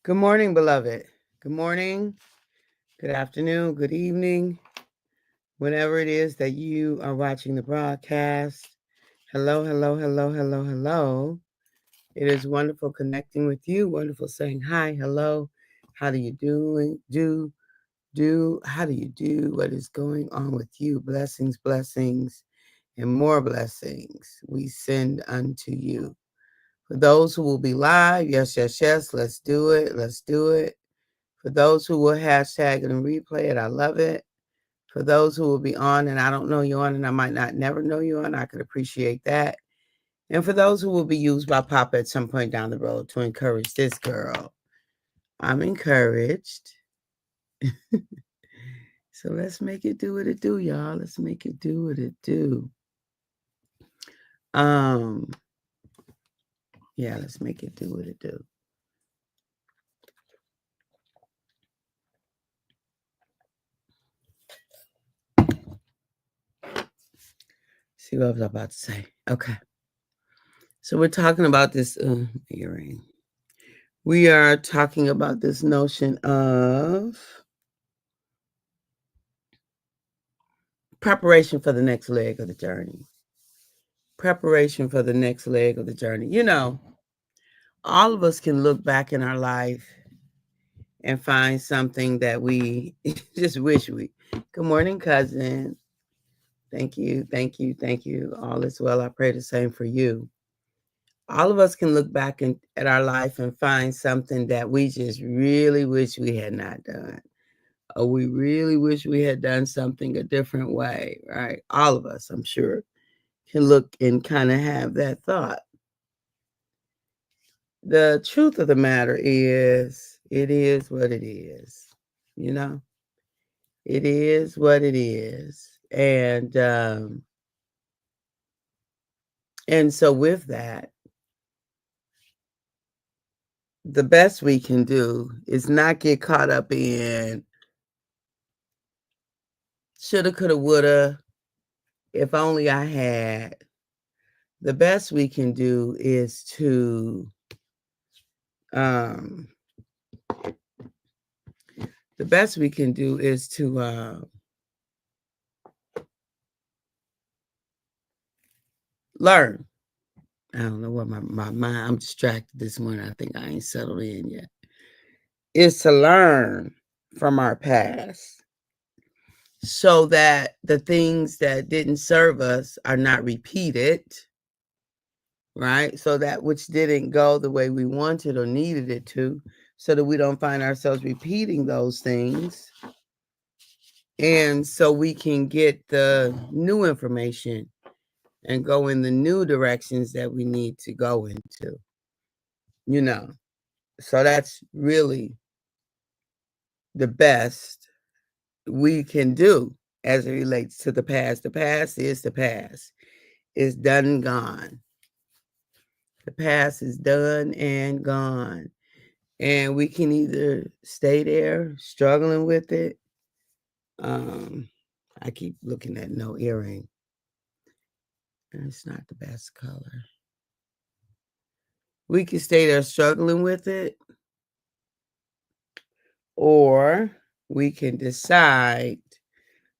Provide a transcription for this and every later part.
Good morning, beloved. Good morning, good afternoon, good evening, whenever it is that you are watching the broadcast. Hello, hello, hello, hello, hello. It is wonderful connecting with you, wonderful saying hi, hello. How do you how do you do? What is going on with you? Blessings, blessings, and more blessings we send unto you. For those who will be live, yes, yes, yes, let's do it. Let's do it. For those who will hashtag it and replay it, I love it. For those who will be on and I don't know you on and I might not never know you on, I could appreciate that. And for those who will be used by Papa at some point down the road to encourage this girl, I'm encouraged. So let's make it do what it do, y'all. Let's make it do what it do. Yeah, let's make it do what it do. See what I was about to say. Okay. So we're talking about this earring. We are talking about this notion of preparation for the next leg of the journey. Preparation for the next leg of the journey. You know, all of us can look back in our life and find something that we just wish we. Good morning, cousin. Thank you, thank you, thank you. All is well. I pray the same for you. All of us can look back at our life and find something that we just really wish we had not done. Or we really wish we had done something a different way, right? All of us, I'm sure, can look and kind of have that thought. The truth of the matter is, it is what it is. You know, it is what it is. And so with that, the best we can do is not get caught up in shoulda, coulda, woulda, if only I had. The best we can do is to the best we can do is to learn. I don't know what my mind, I'm distracted this morning. I think I ain't settled in yet. Is to learn from our past so that the things that didn't serve us are not repeated, right? So that which didn't go the way we wanted or needed it to, so that we don't find ourselves repeating those things. And so we can get the new information and go in the new directions that we need to go into, you know. So that's really the best we can do as it relates to the past. The past is the past. It's done and gone. The past is done and gone. And we can either stay there struggling with it. I keep looking at no earring. And it's not the best color. We can stay there struggling with it, or we can decide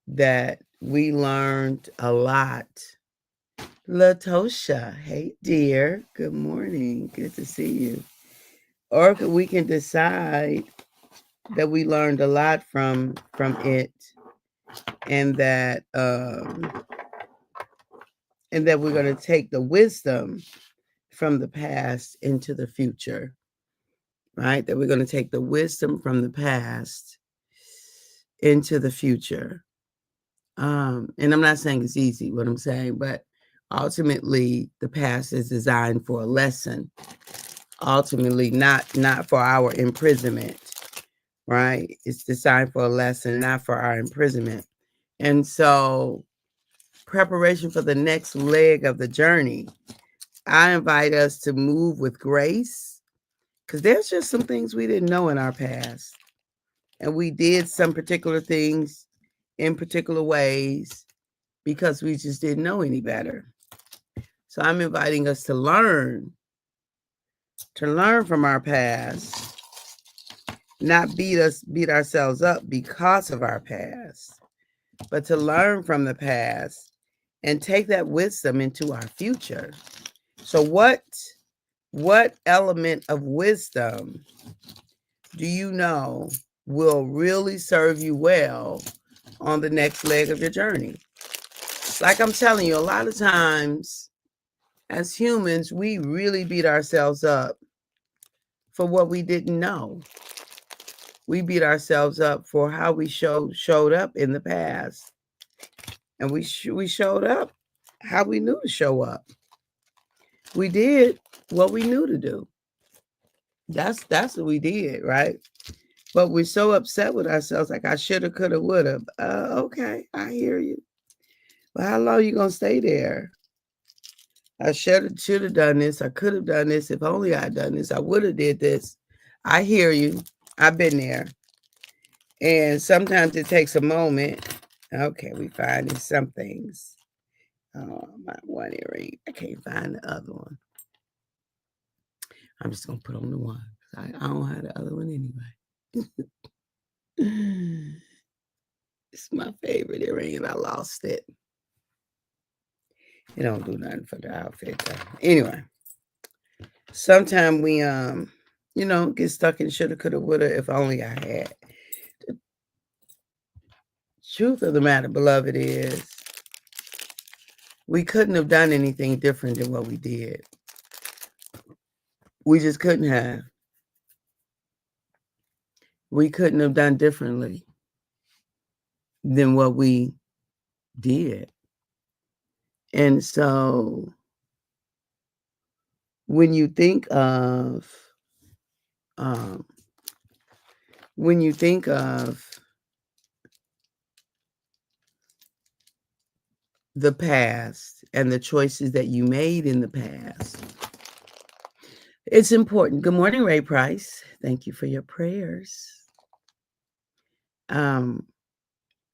that we learned a lot. Latosha, hey dear, good morning, good to see you. Or we can decide that we learned a lot from it, and that we're going to take the wisdom from the past into the future, right? That we're going to take the wisdom from the past into the future. And I'm not saying it's easy, what I'm saying, but ultimately the past is designed for a lesson. Ultimately, not for our imprisonment, right? It's designed for a lesson, not for our imprisonment. And so preparation for the next leg of the journey, I invite us to move with grace, because there's just some things we didn't know in our past. And we did some particular things in particular ways because we just didn't know any better. So I'm inviting us to learn from our past not beat ourselves up because of our past, but to learn from the past and take that wisdom into our future. So what element of wisdom do you know will really serve you well on the next leg of your journey? Like I'm telling you, a lot of times as humans, we really beat ourselves up for what we didn't know. We beat ourselves up for how we showed up in the past. And we showed up how we knew to show up. We did what we knew to do. That's what we did, right? But we're so upset with ourselves, like I shoulda, coulda, woulda. Okay, I hear you. Well, how long you gonna stay there? I should have done this. I could have done this. If only I'd done this, I would have did this. I hear you. I've been there. And sometimes it takes a moment. Okay, we finding some things. Oh, my one earring. I can't find the other one. I'm just gonna put on the one. I don't have the other one anyway. It's my favorite earring and I lost it. It don't do nothing for the outfit though. Anyway, sometimes we get stuck in shoulda, coulda, woulda, if only I had. The truth of the matter, beloved, is we couldn't have done anything different than what we did. We just couldn't have. We couldn't have done differently than what we did. And so when you think of the past and the choices that you made in the past, it's important. Good morning, Ray Price. Thank you for your prayers.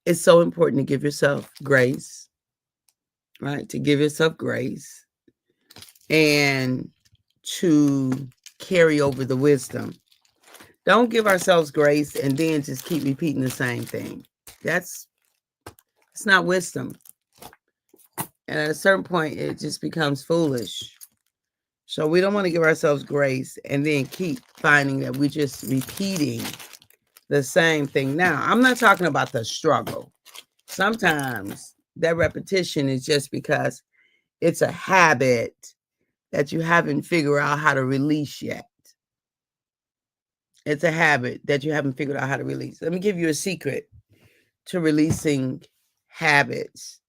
It's so important to give yourself grace, right? To give yourself grace and to carry over the wisdom. Don't give ourselves grace and then just keep repeating the same thing. It's not wisdom. And at a certain point, it just becomes foolish. So we don't want to give ourselves grace and then keep finding that we're just repeating the same thing. Now, I'm not talking about the struggle. Sometimes that repetition is just because it's a habit that you haven't figured out how to release yet. It's a habit that you haven't figured out how to release. Let me give you a secret to releasing habits.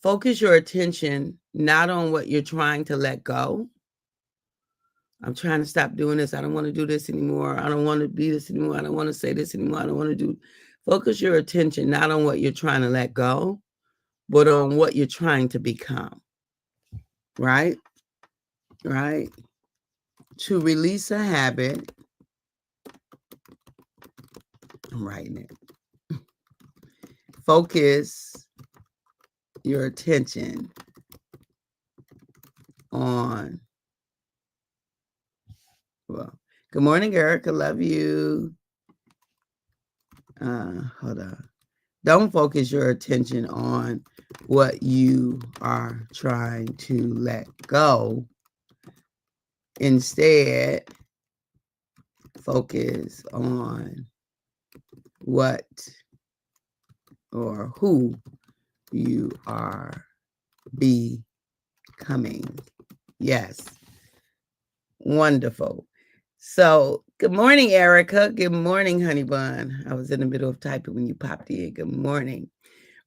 Focus your attention not on what you're trying to let go. I'm trying to stop doing this. I don't want to do this anymore. I don't want to be this anymore. I don't want to say this anymore. I don't want to do. Focus your attention not on what you're trying to let go, but on what you're trying to become. Right? Right? To release a habit, I'm writing it. Focus your attention on, well, good morning, Erica. Love you. Hold on. Don't focus your attention on what you are trying to let go. Instead, focus on what or who you are becoming. Yes. Wonderful. So, good morning, Erica. Good morning, honey bun. I was in the middle of typing when you popped in. Good morning.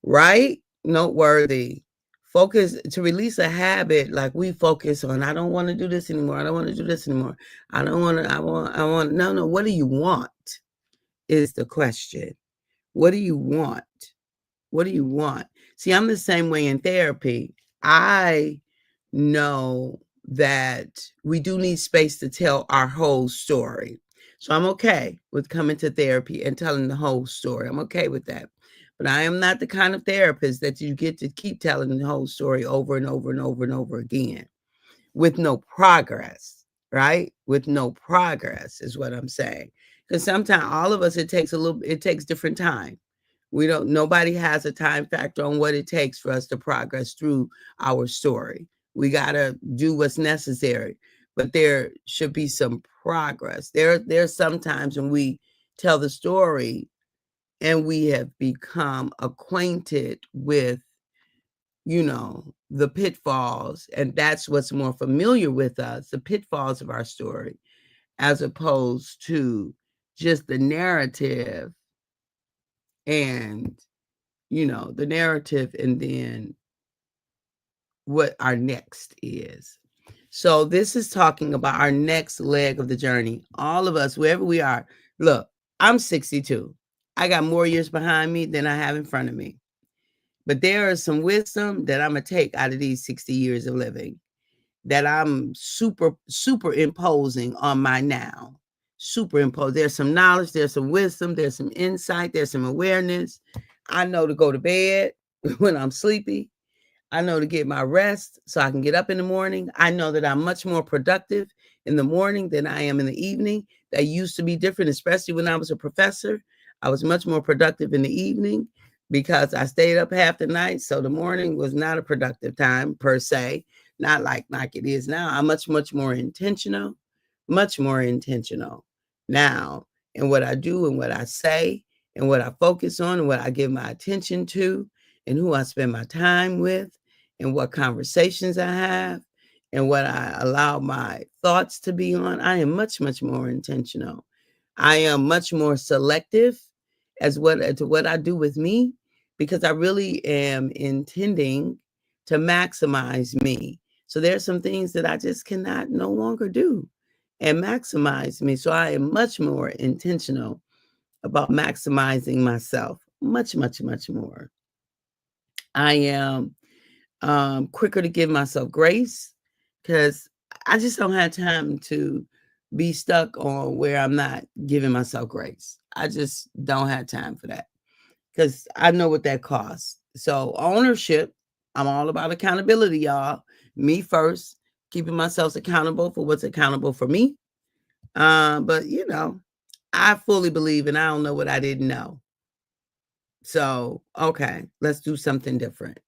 Right? Noteworthy. Focus to release a habit like we focus on. I don't want to do this anymore. I don't want to do this anymore. I don't want to. I want. No. What do you want? Is the question. What do you want? What do you want? See, I'm the same way in therapy. I know that we do need space to tell our whole story. So I'm okay with coming to therapy and telling the whole story. I'm okay with that. But I am not the kind of therapist that you get to keep telling the whole story over and over and over and over again with no progress. right? With no progress is what I'm saying. Because sometimes all of us, it takes different time. Nobody has a time factor on what it takes for us to progress through our story. We got to do what's necessary, but there should be some progress. There's sometimes when we tell the story and we have become acquainted with, the pitfalls, and that's what's more familiar with us, the pitfalls of our story, as opposed to just the narrative and, the narrative and then what our next is. So this is talking about our next leg of the journey. All of us, wherever we are. Look, I'm 62. I got more years behind me than I have in front of me. But there is some wisdom that I'm going to take out of these 60 years of living that I'm superimposing on my now. Superimpose. There's some knowledge, there's some wisdom, there's some insight, there's some awareness. I know to go to bed when I'm sleepy. I know to get my rest so I can get up in the morning. I know that I'm much more productive in the morning than I am in the evening. That used to be different, especially when I was a professor. I was much more productive in the evening because I stayed up half the night. So the morning was not a productive time per se, not like it is now. I'm much more intentional now in what I do and what I say and what I focus on and what I give my attention to and who I spend my time with and what conversations I have and what I allow my thoughts to be on. I am much more intentional. I am much more selective to what I do with me because I really am intending to maximize me. So there's some things that I just cannot no longer do and maximize me. So I am much more intentional about maximizing myself. Much more. I am quicker to give myself grace because I just don't have time to be stuck on where I'm not giving myself grace. I just don't have time for that because I know what that costs. So ownership, I'm all about accountability, y'all. Me first, keeping myself accountable for what's accountable for me. But I fully believe, and I don't know what I didn't know. So, okay, let's do something different.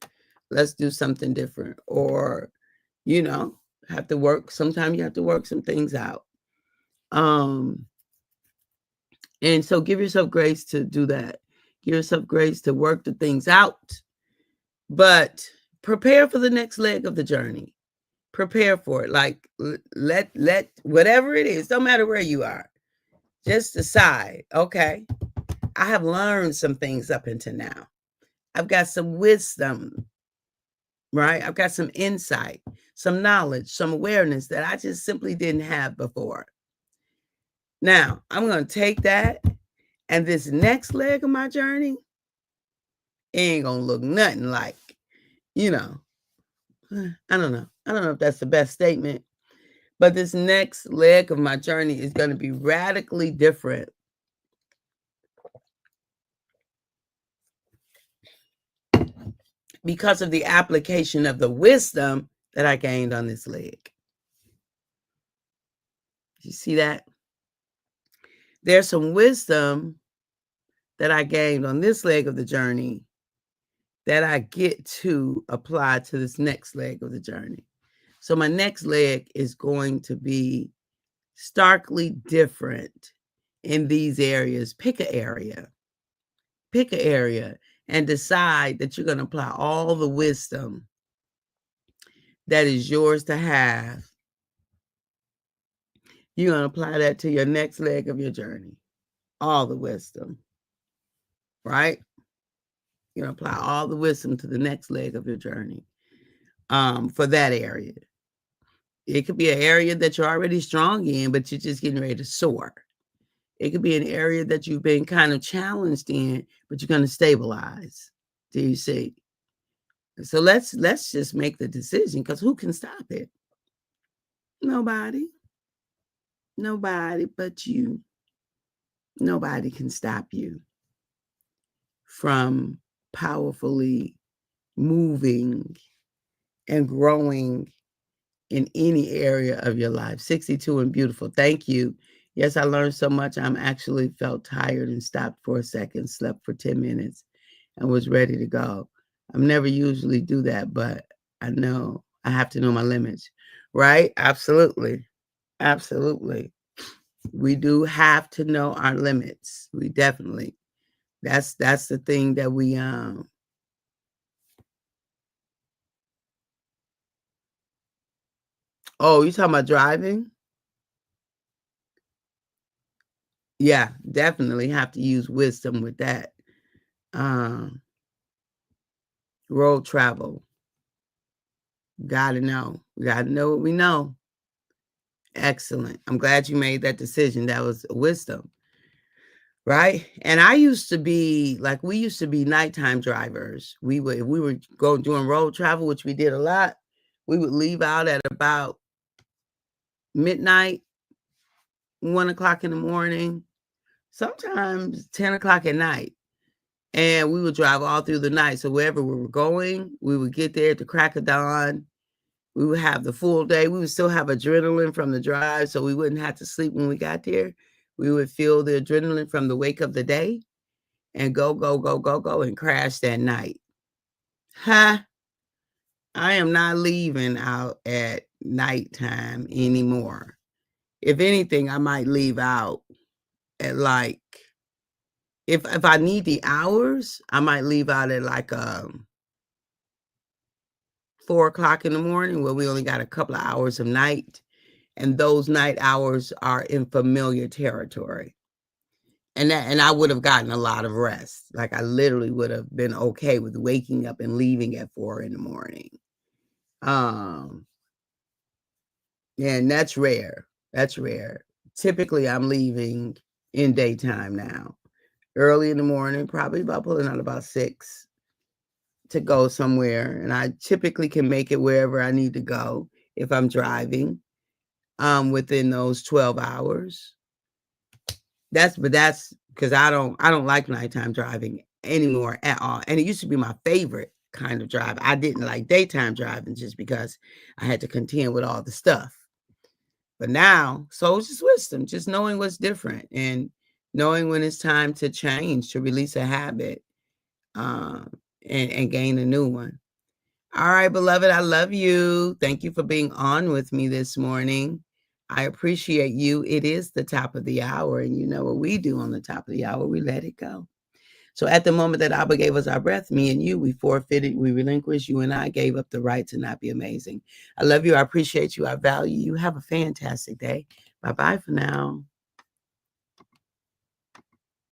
Let's do something different. Or, have to work. Sometimes you have to work some things out. And so give yourself grace to do that. Give yourself grace to work the things out. But prepare for the next leg of the journey. Prepare for it. Like let whatever it is, don't matter where you are. Just decide, okay, I have learned some things up until now. I've got some wisdom, right? I've got some insight, some knowledge, some awareness that I just simply didn't have before. Now, I'm going to take that, and this next leg of my journey ain't going to look nothing like, I don't know. I don't know if that's the best statement, but this next leg of my journey is going to be radically different because of the application of the wisdom that I gained on this leg. You see that? There's some wisdom that I gained on this leg of the journey that I get to apply to this next leg of the journey. So my next leg is going to be starkly different in these areas. Pick an area and decide that you're going to apply all the wisdom that is yours to have. You're going to apply that to your next leg of your journey. All the wisdom, right? You're going to apply all the wisdom to the next leg of your journey for that area. It could be an area that you're already strong in, but you're just getting ready to soar. It could be an area that you've been kind of challenged in, but you're going to stabilize. Do you see? So let's just make the decision because who can stop it? Nobody. Nobody but you. Nobody can stop you from powerfully moving and growing in any area of your life. 62 and beautiful. Thank you. Yes, I learned so much. I'm actually felt tired and stopped for a second, slept for 10 minutes, and was ready to go. I'm never usually do that, but I know I have to know my limits, right? Absolutely. Absolutely. We do have to know our limits. We definitely. That's the thing that we Oh, you talking about driving? Yeah, definitely have to use wisdom with that. Um, road travel. Gotta know. We gotta know what we know. Excellent. I'm glad you made that decision. That was wisdom, right? And I used to be like, we used to be nighttime drivers. If we were going doing road travel, which we did a lot, we would leave out at about midnight, 1 o'clock in the morning, sometimes 10 o'clock at night. And we would drive all through the night. So wherever we were going, we would get there at the crack of dawn. We would have the full day. We would still have adrenaline from the drive, so we wouldn't have to sleep when we got there. We would feel the adrenaline from the wake of the day and go, go, go, go, go, and crash that night. Huh? I am not leaving out at nighttime anymore. If anything, I might leave out at like, if I need the hours, I might leave out at like 4 o'clock in the morning, where we only got a couple of hours of night, and those night hours are in familiar territory. And I would have gotten a lot of rest. Like, I literally would have been okay with waking up and leaving at 4 in the morning. And that's rare. That's rare. Typically, I'm leaving in daytime now. Early in the morning, probably about pulling out about 6 to go somewhere, and I typically can make it wherever I need to go if I'm driving, within those 12 hours. That's because I don't like nighttime driving anymore at all, and it used to be my favorite kind of drive. I didn't like daytime driving just because I had to contend with all the stuff. But now, so it's just wisdom, just knowing what's different and knowing when it's time to change, to release a habit, um, and gain a new one. All right, beloved, I love you. Thank you for being on with me this morning. I appreciate you. It is the top of the hour, and you know what we do on the top of the hour? We let it go. So at the moment that Abba gave us our breath, me and you, we forfeited, we relinquished, you and I gave up the right to not be amazing. I love you. I appreciate you. I value you. Have a fantastic day. Bye-bye for now.